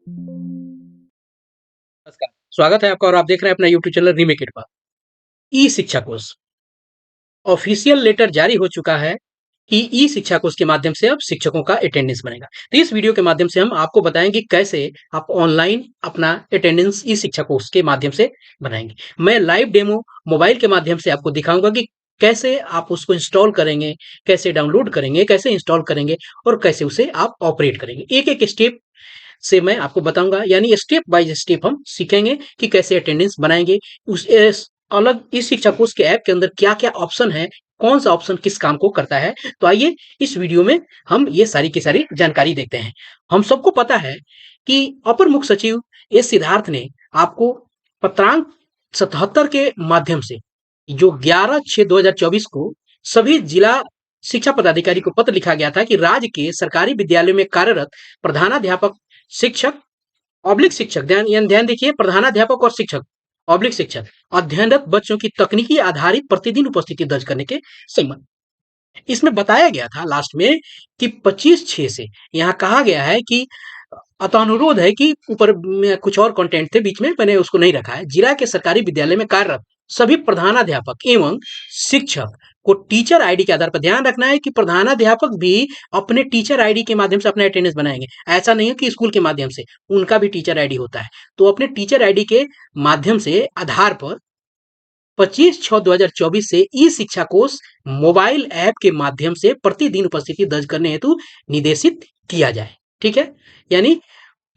नमस्कार, स्वागत है आपका और आप देख रहे हैं अपना यूट्यूब चैनल रीमेक इट पर। ई शिक्षा कोर्स ऑफिशियल लेटर जारी हो चुका है कि ई शिक्षा कोर्स के माध्यम से अब शिक्षकों का अटेंडेंस बनेगा। तो इस वीडियो के माध्यम से हम आपको बताएंगे कि कैसे आप ऑनलाइन अपना अटेंडेंस ई शिक्षा कोर्स के माध्यम से बनाएंगे। मैं लाइव डेमो मोबाइल के माध्यम से आपको दिखाऊंगा कि कैसे आप उसको इंस्टॉल करेंगे, कैसे डाउनलोड करेंगे, कैसे इंस्टॉल करेंगे और कैसे उसे आप ऑपरेट करेंगे। एक एक स्टेप से मैं आपको बताऊंगा, यानी स्टेप बाय स्टेप हम सीखेंगे कि कैसे अटेंडेंस बनाएंगे। उस अलग इस शिक्षा कोर्स के ऐप के अंदर क्या क्या ऑप्शन है, कौन सा ऑप्शन किस काम को करता है। तो आइए इस वीडियो में हम ये सारी की सारी जानकारी देखते हैं। हम सबको पता है कि अपर मुख्य सचिव एस सिद्धार्थ ने आपको पत्रांक 77 के माध्यम से जो 11/6/2024 को सभी जिला शिक्षा पदाधिकारी को पत्र लिखा गया था कि राज्य के सरकारी विद्यालयों में कार्यरत प्रधानाध्यापक, शिक्षक, ऑब्लिक शिक्षक, ध्यान ध्यान देखिए, प्रधानाध्यापक और शिक्षक, ऑब्लिक शिक्षक, अध्ययनरत बच्चों की तकनीकी आधारित प्रतिदिन उपस्थिति दर्ज करने के संबंध। इसमें बताया गया था लास्ट में कि 25/6 से यहाँ कहा गया है कि अतः अनुरोध है कि ऊपर में कुछ और कंटेंट थे, बीच में मैंने उसको नहीं रखा है। जिला के सरकारी विद्यालय में कार्यरत सभी प्रधानाध्यापक एवं शिक्षक को टीचर आईडी के आधार पर ध्यान रखना है कि प्रधानाध्यापक भी अपने टीचर आईडी के माध्यम से अपना अटेंडेंस बनाएंगे। ऐसा नहीं है कि स्कूल के माध्यम से, उनका भी टीचर आईडी होता है। तो अपने टीचर आईडी के माध्यम से आधार पर 25/6/2024 से ई शिक्षा कोर्स मोबाइल ऐप के माध्यम से प्रतिदिन उपस्थिति दर्ज करने हेतु निर्देशित किया जाए। ठीक है, यानी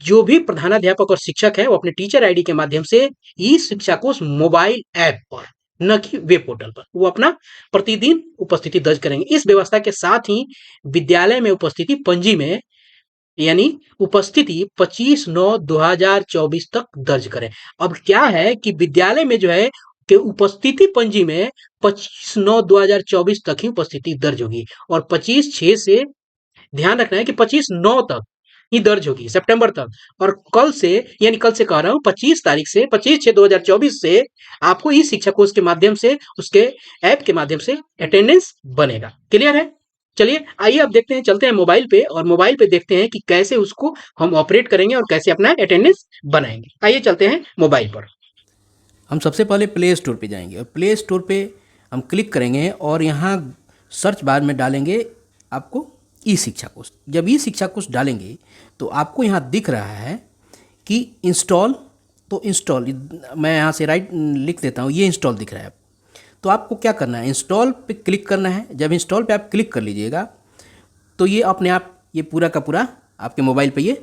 जो भी प्रधानाध्यापक और शिक्षक है वो अपने टीचर आईडी के माध्यम से ई शिक्षा कोर्स मोबाइल ऐप पर, न कि वेब पोर्टल पर, वो अपना प्रतिदिन उपस्थिति दर्ज करेंगे। इस व्यवस्था के साथ ही विद्यालय में उपस्थिति पंजी में, यानी उपस्थिति 25/9/2024 तक दर्ज करें। अब क्या है कि विद्यालय में जो है कि उपस्थिति पंजी में 25/9/2024 तक ही उपस्थिति दर्ज होगी और 25/6 से ध्यान रखना है कि 25/9 तक ही दर्ज होगी, सितंबर तक। और कल से, यानी कल से कह रहा हूं, 25 तारीख से, 25/6/2024 से आपको ई शिक्षा कोर्स के माध्यम से, उसके ऐप के माध्यम से अटेंडेंस बनेगा। क्लियर है? चलिए आइए अब देखते हैं, चलते हैं मोबाइल पे और मोबाइल पे देखते हैं कि कैसे उसको हम ऑपरेट करेंगे और कैसे अपना अटेंडेंस बनाएंगे। आइए चलते हैं मोबाइल पर। हम सबसे पहले प्ले स्टोर पे जाएंगे और प्ले स्टोर पे हम क्लिक करेंगे और यहाँ सर्च बार में डालेंगे आपको ई शिक्षा कोर्स। जब ई शिक्षा कोर्स डालेंगे तो आपको यहाँ दिख रहा है कि इंस्टॉल, तो इंस्टॉल मैं यहाँ से राइट लिख देता हूँ, ये इंस्टॉल दिख रहा है। तो आपको क्या करना है, इंस्टॉल पे क्लिक करना है। जब इंस्टॉल पे आप क्लिक कर लीजिएगा तो ये अपने आप ये पूरा का पूरा आपके मोबाइल पे ये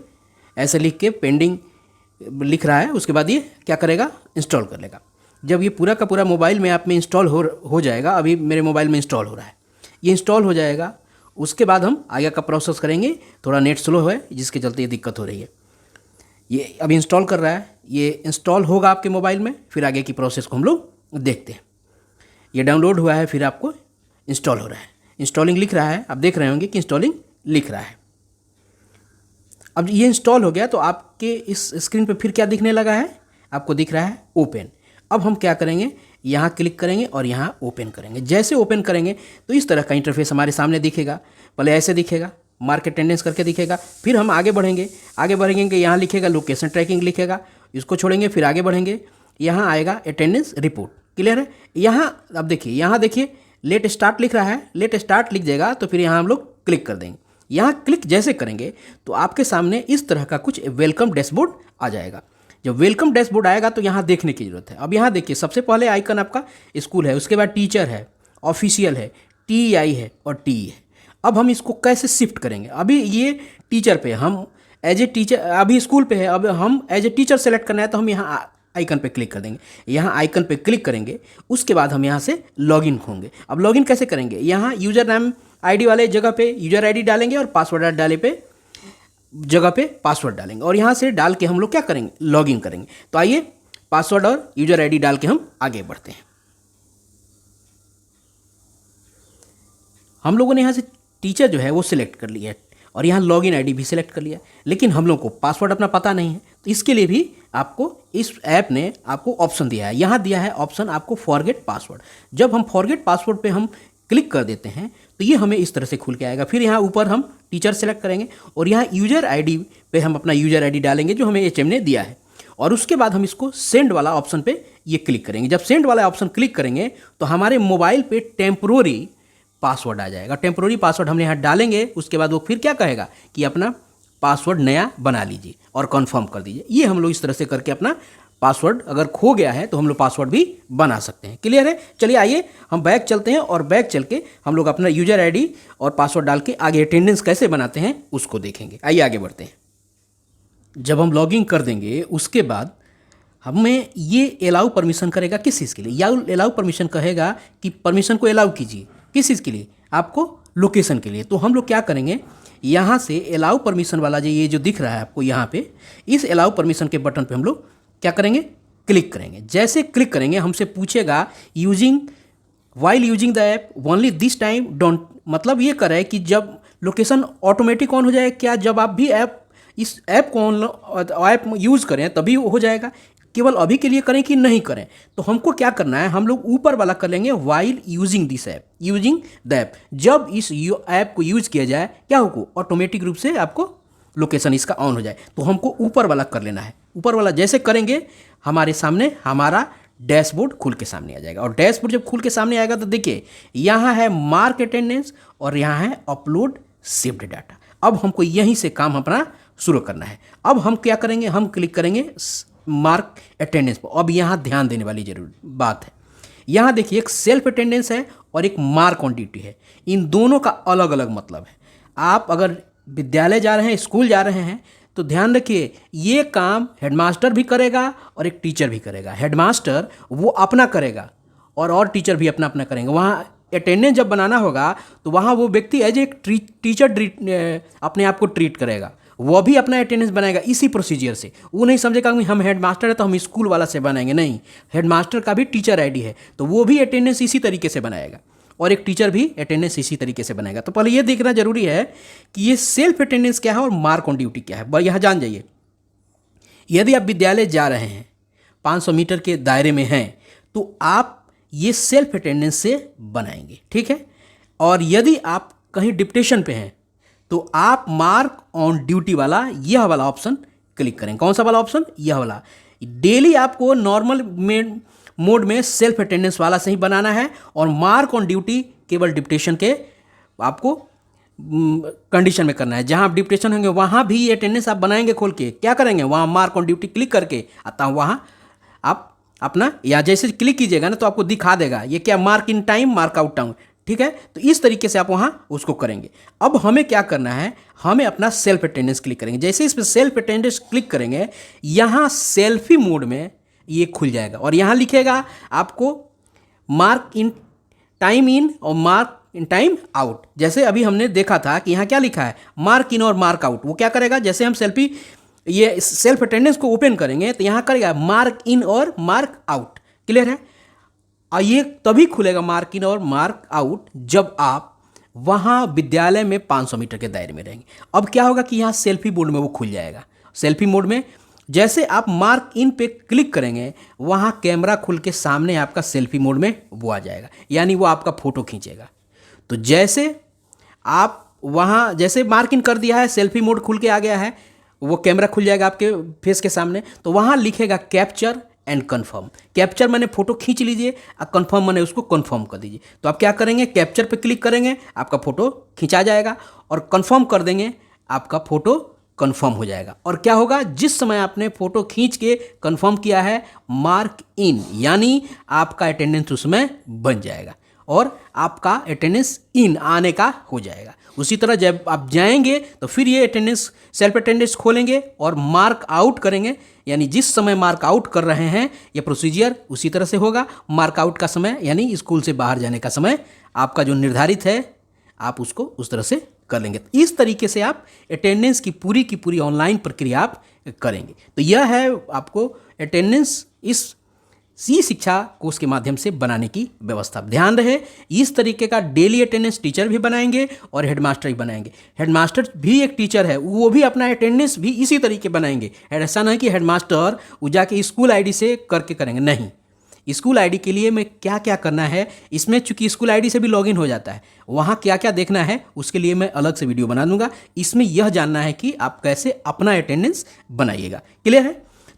ऐसे लिख के पेंडिंग लिख रहा है। उसके बाद ये क्या करेगा, इंस्टॉल कर लेगा। जब ये पूरा का पूरा मोबाइल में आप में इंस्टॉल हो जाएगा, अभी मेरे मोबाइल में इंस्टॉल हो रहा है, ये इंस्टॉल हो जाएगा। उसके बाद हम आगे का प्रोसेस करेंगे। थोड़ा नेट स्लो है जिसके चलते ये दिक्कत हो रही है। ये अभी इंस्टॉल कर रहा है, ये इंस्टॉल होगा आपके मोबाइल में, फिर आगे की प्रोसेस को हम लोग देखते हैं। ये डाउनलोड हुआ है, फिर आपको इंस्टॉल हो रहा है। इंस्टॉलिंग लिख रहा है, आप देख रहे होंगे कि इंस्टॉलिंग लिख रहा है। अब ये इंस्टॉल हो गया तो आपके इस स्क्रीन पे फिर क्या दिखने लगा है, आपको दिख रहा है ओपन। अब हम क्या करेंगे, यहाँ क्लिक करेंगे और यहाँ ओपन करेंगे। जैसे ओपन करेंगे तो इस तरह का इंटरफेस हमारे सामने दिखेगा। पहले ऐसे दिखेगा, मार्क अटेंडेंस करके दिखेगा। फिर हम आगे बढ़ेंगे, आगे बढ़ेंगे, यहाँ लिखेगा लोकेशन ट्रैकिंग लिखेगा, इसको छोड़ेंगे। फिर आगे बढ़ेंगे, यहाँ आएगा अटेंडेंस रिपोर्ट। क्लियर है? यहाँ अब देखिए, यहाँ देखिए लेट स्टार्ट लिख रहा है, लेट स्टार्ट लिख जाएगा तो फिर यहाँ हम लोग क्लिक कर देंगे। यहाँ क्लिक जैसे करेंगे तो आपके सामने इस तरह का कुछ वेलकम डैशबोर्ड आ जाएगा। जब वेलकम डैशबोर्ड आएगा तो यहाँ देखने की ज़रूरत है। अब यहाँ देखिए, सबसे पहले आइकन आपका स्कूल है, उसके बाद टीचर है, ऑफिशियल है, TI है और TE है। अब हम इसको कैसे शिफ्ट करेंगे, अभी ये टीचर पे हम एज ए टीचर, अभी स्कूल पे है, अब हम एज ए टीचर सेलेक्ट करना है तो हम यहाँ आइकन पे क्लिक कर देंगे। यहाँ आइकन पे क्लिक करेंगे, उसके बाद हम यहाँ से लॉगिन होंगे। अब लॉगिन कैसे करेंगे, यहाँ यूजर नेम आईडी वाले जगह पे यूजर आईडी डालेंगे और पासवर्ड डाले पे जगह पे पासवर्ड डालेंगे और यहाँ से डाल के हम लोग क्या करेंगे, लॉगिन करेंगे। तो आइए पासवर्ड और यूजर आईडी डाल के हम आगे बढ़ते हैं। हम लोगों ने यहाँ से टीचर जो है वो सिलेक्ट कर लिया है और यहाँ लॉगिन आईडी भी सिलेक्ट कर लिया, लेकिन हम लोग को पासवर्ड अपना पता नहीं है। तो इसके लिए भी आपको इस ऐप ने आपको ऑप्शन दिया है, यहाँ दिया है ऑप्शन आपको फॉरगेट पासवर्ड। जब हम फॉरगेट पासवर्ड पे हम क्लिक कर देते हैं तो ये हमें इस तरह से खुल के आएगा। फिर यहाँ ऊपर हम टीचर सेलेक्ट करेंगे और यहाँ यूजर आईडी पे हम अपना यूजर आईडी डालेंगे जो हमें एचएम ने दिया है, और उसके बाद हम इसको सेंड वाला ऑप्शन पे ये क्लिक करेंगे। जब सेंड वाला ऑप्शन क्लिक करेंगे तो हमारे मोबाइल पे टेम्प्रोरी पासवर्ड आ जाएगा। टेम्प्रोरी पासवर्ड हमने यहाँ डालेंगे, उसके बाद वो फिर क्या कहेगा कि अपना पासवर्ड नया बना लीजिए और कन्फर्म कर दीजिए। ये हम लोग इस तरह से करके अपना पासवर्ड, अगर खो गया है तो हम लोग पासवर्ड भी बना सकते हैं। क्लियर है? चलिए आइए हम बैक चलते हैं और बैक चल के हम लोग अपना यूजर आईडी और पासवर्ड डाल के आगे अटेंडेंस कैसे बनाते हैं उसको देखेंगे। आइए आगे बढ़ते हैं। जब हम लॉगिन कर देंगे उसके बाद हमें ये अलाउ परमिशन करेगा किस चीज़ के लिए? या अलाउ परमिशन कहेगा कि परमिशन को अलाउ कीजिए। किस चीज़ के लिए? आपको लोकेशन के लिए। तो हम लोग क्या करेंगे, यहाँ से अलाउ परमिशन वाला जो ये जो दिख रहा है आपको यहाँ पे, इस अलाउ परमिशन के बटन पे हम लोग क्या करेंगे, क्लिक करेंगे। जैसे क्लिक करेंगे हमसे पूछेगा using while using the app only this time don't, मतलब ये करे कि जब लोकेशन ऑटोमेटिक ऑन हो जाए क्या, जब आप भी इस ऐप को ऐप यूज़ करें तभी हो जाएगा, केवल अभी के लिए करें कि नहीं करें। तो हमको क्या करना है, हम लोग ऊपर वाला कर लेंगे while using this app using the app. जब इस ऐप को यूज़ किया जाए क्या होगा, ऑटोमेटिक रूप से आपको लोकेशन इसका ऑन हो जाए। तो हमको ऊपर वाला कर लेना है। ऊपर वाला जैसे करेंगे हमारे सामने हमारा डैशबोर्ड खुल के सामने आ जाएगा। और डैशबोर्ड जब खुल के सामने आएगा तो देखिए यहाँ है मार्क अटेंडेंस और यहाँ है अपलोड सेव्ड डाटा। अब हमको यहीं से काम अपना शुरू करना है। अब हम क्या करेंगे, हम क्लिक करेंगे मार्क अटेंडेंस पर। अब यहाँ ध्यान देने वाली जरूर बात है, यहाँ देखिए एक सेल्फ अटेंडेंस है और एक मार्क ऑन ड्यूटी है। इन दोनों का अलग अलग मतलब है। आप अगर विद्यालय जा रहे हैं, स्कूल जा रहे हैं तो ध्यान रखिए ये काम हेडमास्टर भी करेगा और एक टीचर भी करेगा। हेडमास्टर वो अपना करेगा और टीचर भी अपना अपना करेंगे। वहाँ अटेंडेंस जब बनाना होगा तो वहाँ वो व्यक्ति एज एक टीचर अपने आप को ट्रीट करेगा, वो भी अपना अटेंडेंस बनाएगा इसी प्रोसीजर से। वो नहीं समझेगा कि हम हेडमास्टर है तो हम स्कूल वाला से बनाएंगे, नहीं, हेडमास्टर का भी टीचर आईडी है तो वो भी अटेंडेंस इसी तरीके से बनाएगा और एक टीचर भी अटेंडेंस इसी तरीके से बनाएगा। तो पहले ये देखना जरूरी है कि ये सेल्फ अटेंडेंस क्या है और मार्क ऑन ड्यूटी क्या है। यहाँ जान जाइए, यदि आप विद्यालय जा रहे हैं 500 मीटर के दायरे में हैं तो आप ये सेल्फ अटेंडेंस से बनाएंगे, ठीक है। और यदि आप कहीं डिप्टेशन पे हैं तो आप मार्क ऑन ड्यूटी वाला यह वाला ऑप्शन क्लिक करें। कौन सा वाला ऑप्शन? यह वाला। डेली आपको नॉर्मल मोड में सेल्फ अटेंडेंस वाला से ही बनाना है और मार्क ऑन ड्यूटी केवल डिप्टेशन के आपको कंडीशन में करना है। जहां आप डिप्टेशन होंगे वहां भी ये अटेंडेंस आप बनाएंगे खोल के। क्या करेंगे, वहां मार्क ऑन ड्यूटी क्लिक करके आता वहां आप अपना, या जैसे क्लिक कीजिएगा ना तो आपको दिखा देगा ये क्या, mark in time mark out time, ठीक है। तो इस तरीके से आप वहां उसको करेंगे। अब हमें क्या करना है, हमें अपना सेल्फ अटेंडेंस क्लिक करेंगे। जैसे इस पर सेल्फ अटेंडेंस क्लिक करेंगे यहाँ सेल्फी मोड में ये खुल जाएगा और यहाँ लिखेगा आपको मार्क इन टाइम इन और मार्क इन टाइम आउट। जैसे अभी हमने देखा था कि यहाँ क्या लिखा है, मार्क इन और मार्क आउट। वो क्या करेगा, जैसे हम ये सेल्फ अटेंडेंस को ओपन करेंगे तो यहाँ करेगा मार्क इन और मार्क आउट। क्लियर है? और ये तभी खुलेगा मार्क इन और मार्क आउट जब आप वहाँ विद्यालय में 500 मीटर के दायरे में रहेंगे। अब क्या होगा कि यहाँ सेल्फी मोड में वो खुल जाएगा। सेल्फी मोड में जैसे आप मार्क इन पे क्लिक करेंगे वहाँ कैमरा खुल के सामने आपका सेल्फी मोड में वो आ जाएगा, यानी वो आपका फ़ोटो खींचेगा। तो जैसे आप वहाँ जैसे मार्क इन कर दिया है, सेल्फी मोड खुल के आ गया है, वो कैमरा खुल जाएगा आपके फेस के सामने, तो वहाँ लिखेगा कैप्चर एंड कन्फर्म। कैप्चर मैंने फ़ोटो खींच लीजिए और कन्फर्म मैंने उसको कन्फर्म कर दीजिए। तो आप क्या करेंगे, कैप्चर पे क्लिक करेंगे आपका फ़ोटो खींचा जाएगा और कन्फर्म कर देंगे आपका फ़ोटो कन्फर्म हो जाएगा। और क्या होगा, जिस समय आपने फ़ोटो खींच के कन्फर्म किया है मार्क इन, यानी आपका अटेंडेंस उसमें बन जाएगा और आपका अटेंडेंस इन आने का हो जाएगा। उसी तरह जब आप जाएंगे तो फिर ये अटेंडेंस सेल्फ अटेंडेंस खोलेंगे और मार्क आउट करेंगे, यानी जिस समय मार्क आउट कर रहे हैं ये प्रोसीजर उसी तरह से होगा। मार्क आउट का समय यानी स्कूल से बाहर जाने का समय आपका जो निर्धारित है आप उसको उस तरह से कर लेंगे। इस तरीके से आप अटेंडेंस की पूरी ऑनलाइन प्रक्रिया आप करेंगे। तो यह है आपको अटेंडेंस इस शिक्षा कोर्स के माध्यम से बनाने की व्यवस्था। ध्यान रहे इस तरीके का डेली अटेंडेंस टीचर भी बनाएंगे और हेडमास्टर भी बनाएंगे। हेडमास्टर भी एक टीचर है, वो भी अपना अटेंडेंस भी इसी तरीके बनाएंगे। ऐसा नहीं कि हेडमास्टर वो जाके स्कूल आईडी से करके करेंगे, नहीं, स्कूल आईडी के लिए मैं क्या क्या करना है, इसमें चूंकि स्कूल आईडी से भी लॉगिन हो जाता है, वहाँ क्या क्या देखना है उसके लिए मैं अलग से वीडियो बना दूंगा। इसमें यह जानना है कि आप कैसे अपना अटेंडेंस बनाइएगा। क्लियर है?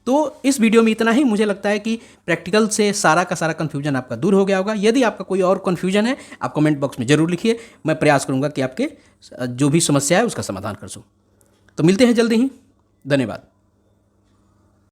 तो इस वीडियो में इतना ही। मुझे लगता है कि प्रैक्टिकल से सारा का सारा कन्फ्यूजन आपका दूर हो गया होगा। यदि आपका कोई और कन्फ्यूजन है आप कमेंट बॉक्स में ज़रूर लिखिए, मैं प्रयास करूंगा कि आपके जो भी समस्या है उसका समाधान कर सकूँ। तो मिलते हैं जल्दी ही। धन्यवाद।